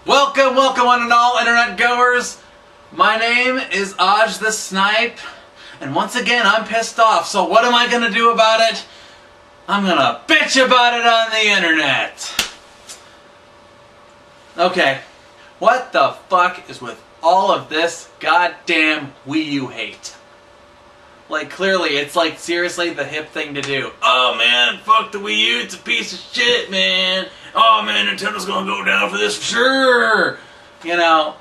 Welcome one and all internet goers. My name is Aj the Snipe, and once again I'm pissed off, so what am I gonna do about it? I'm gonna bitch about it on the internet. Okay, what the fuck is with all of this goddamn Wii U hate? Like, clearly, it's like seriously the hip thing to do. Oh man, fuck the Wii U, it's a piece of shit, man. Oh man, Nintendo's gonna go down for this for sure. You know,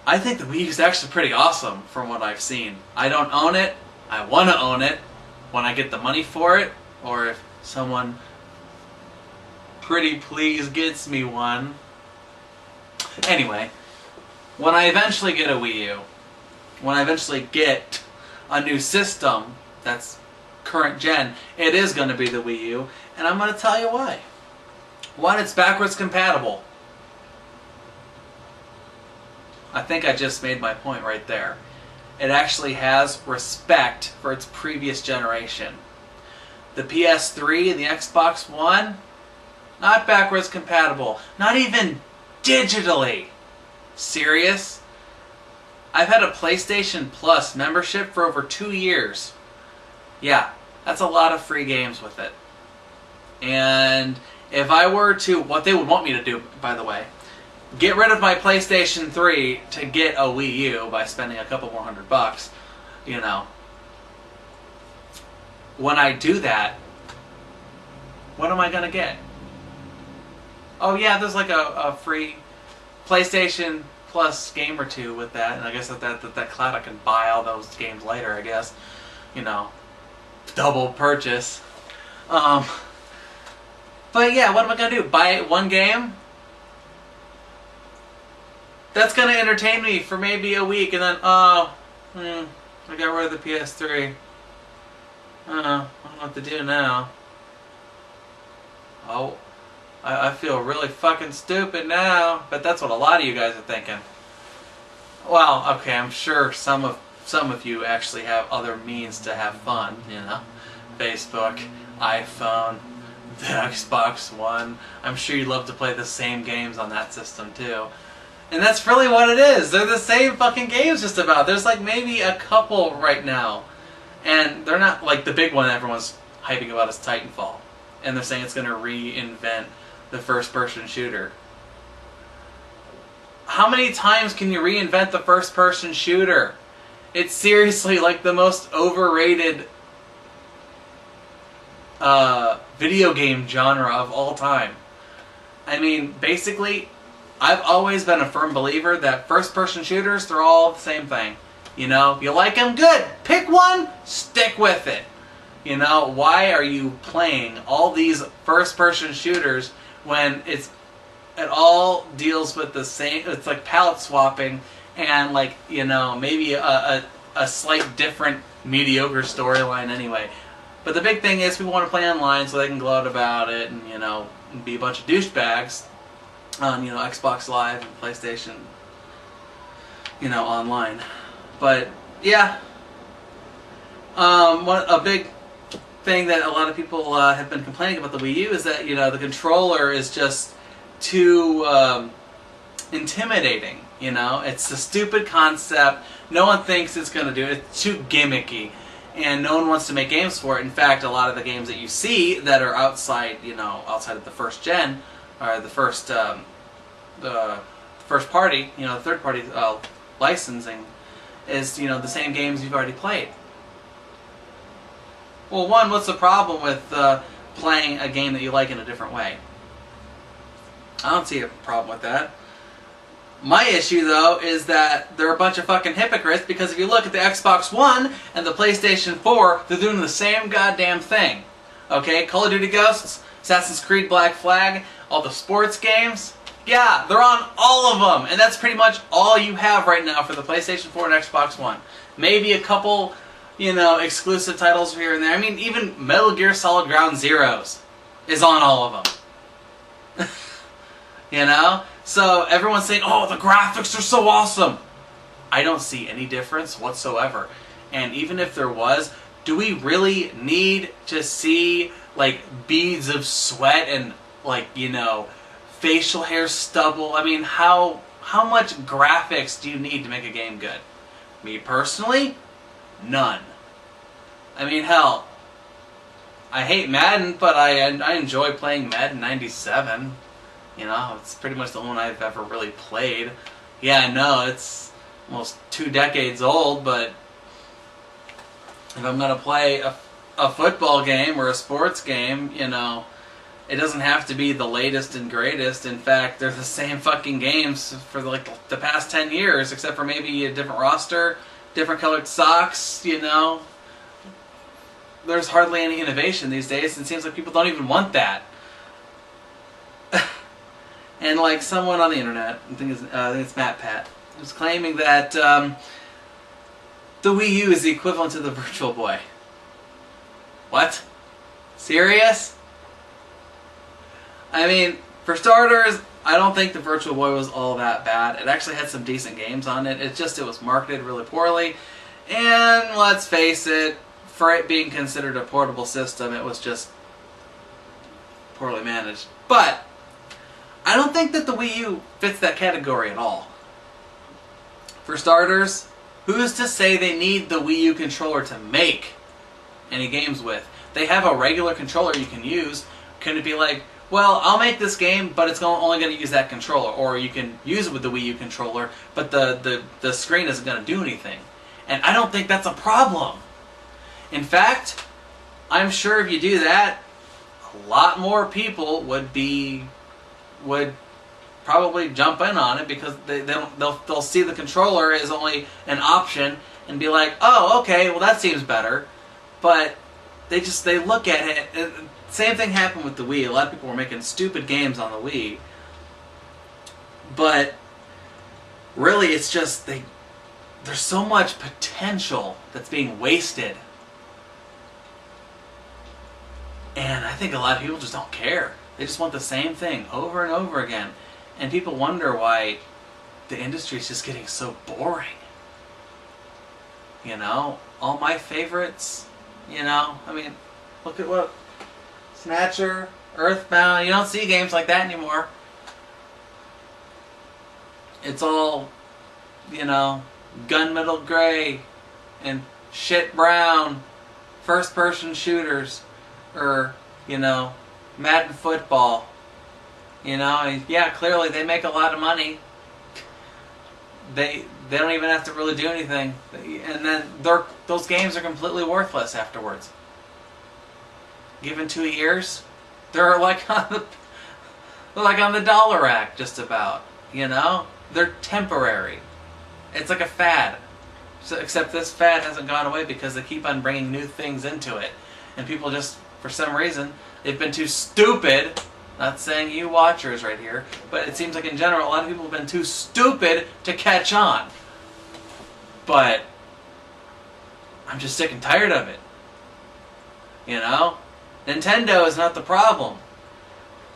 I think the Wii U is actually pretty awesome from what I've seen. I don't own it. I want to own it when I get the money for it, or if someone pretty please gets me one. Anyway, when I eventually get a Wii U, when I eventually get a new system that's current gen, it is going to be the Wii U, and I'm going to tell you why. One, it's backwards compatible. I think I just made my point right there. It actually has respect for its previous generation. The PS3 and the Xbox One, not backwards compatible. Not even digitally. Serious? I've had a PlayStation Plus membership for over 2 years. Yeah, that's a lot of free games with it. And if I were to, what they would want me to do, by the way, get rid of my PlayStation 3 to get a Wii U by spending a couple more $100, you know. When I do that, what am I going to get? Oh yeah, there's like a free PlayStation Plus game or two with that, and I guess that cloud I can buy all those games later, I guess. You know, double purchase. But yeah, what am I going to do? Buy one game? That's going to entertain me for maybe a week, and then, I got rid of the PS3. I don't know what to do now. Oh, I feel really fucking stupid now, but that's what a lot of you guys are thinking. Well, okay, I'm sure some of you actually have other means to have fun, you know. Facebook, iPhone, the Xbox One. I'm sure you'd love to play the same games on that system too. And that's really what it is. They're the same fucking games just about. There's like maybe a couple right now. And they're not like the big one everyone's hyping about is Titanfall. And they're saying it's going to reinvent the first-person shooter. How many times can you reinvent the first-person shooter? It's seriously like the most overrated video game genre of all time. I mean, basically, I've always been a firm believer that first-person shooters, they're all the same thing. You know, if you like them, good. Pick one, stick with it. You know, why are you playing all these first-person shooters when it all deals with the same, it's like palette swapping and like, you know, maybe a slight different mediocre storyline anyway. But the big thing is people want to play online so they can gloat about it and, you know, be a bunch of douchebags on, you know, Xbox Live and PlayStation, you know, online. But, yeah. A big thing that a lot of people have been complaining about the Wii U is that, you know, the controller is just too intimidating, you know? It's a stupid concept. No one thinks it's going to do it. It's too gimmicky. And no one wants to make games for it. In fact, a lot of the games that you see that are outside, you know, outside of the first gen, or the first party, you know, the third party licensing, is, you know, the same games you've already played. Well, one, what's the problem with playing a game that you like in a different way? I don't see a problem with that. My issue, though, is that they're a bunch of fucking hypocrites, because if you look at the Xbox One and the PlayStation 4, they're doing the same goddamn thing. Okay? Call of Duty Ghosts, Assassin's Creed Black Flag, all the sports games, yeah, they're on all of them. And that's pretty much all you have right now for the PlayStation 4 and Xbox One. Maybe a couple, you know, exclusive titles here and there. I mean, even Metal Gear Solid Ground Zeroes is on all of them. You know? So everyone's saying, oh, the graphics are so awesome. I don't see any difference whatsoever. And even if there was, do we really need to see like beads of sweat and like, you know, facial hair stubble. I mean, how much graphics do you need to make a game good? Me personally, none. I mean, hell, I hate Madden, but I enjoy playing Madden 97. You know, it's pretty much the only one I've ever really played. Yeah, I know, it's almost 2 decades old, but if I'm going to play a football game or a sports game, you know, it doesn't have to be the latest and greatest. In fact, they're the same fucking games for like the past 10 years, except for maybe a different roster, different colored socks, you know. There's hardly any innovation these days, and it seems like people don't even want that. And like someone on the internet, I think it's Matt Pat, was claiming that the Wii U is the equivalent to the Virtual Boy. What? Serious? I mean, for starters, I don't think the Virtual Boy was all that bad. It actually had some decent games on it. It's just it was marketed really poorly. And let's face it, for it being considered a portable system, it was just poorly managed. But I don't think that the Wii U fits that category at all. For starters, who's to say they need the Wii U controller to make any games with? They have a regular controller you can use. Can it be like, well, I'll make this game, but it's only going to use that controller. Or you can use it with the Wii U controller, but the screen isn't going to do anything. And I don't think that's a problem. In fact, I'm sure if you do that, a lot more people would probably jump in on it, because they'll see the controller as only an option and be like, oh, okay, well that seems better. But they look at it. Same thing happened with the Wii. A lot of people were making stupid games on the Wii. But really, it's just there's so much potential that's being wasted. And I think a lot of people just don't care. They just want the same thing over and over again. And people wonder why the industry is just getting so boring. You know, all my favorites, you know, I mean, look at what Snatcher, Earthbound, you don't see games like that anymore. It's all, you know, gunmetal gray and shit brown, first person shooters, or, you know, Madden football. You know, yeah, clearly they make a lot of money. They don't even have to really do anything, and then those games are completely worthless afterwards. Given 2 years, they're like on the dollar rack, just about. You know, they're temporary. It's like a fad. So, except this fad hasn't gone away because they keep on bringing new things into it, and people just, for some reason, they've been too stupid. Not saying you watchers right here, but it seems like in general a lot of people have been too stupid to catch on. But I'm just sick and tired of it. You know? Nintendo is not the problem.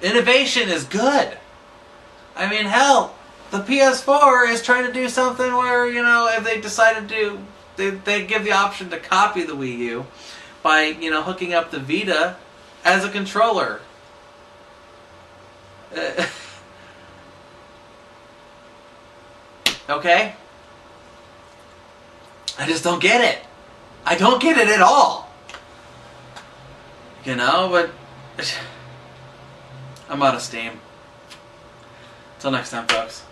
Innovation is good. I mean, hell, the PS4 is trying to do something where, you know, if they decided to, they give the option to copy the Wii U by, you know, hooking up the Vita as a controller. Okay? I just don't get it. I don't get it at all. You know, but I'm out of steam. Till next time, folks.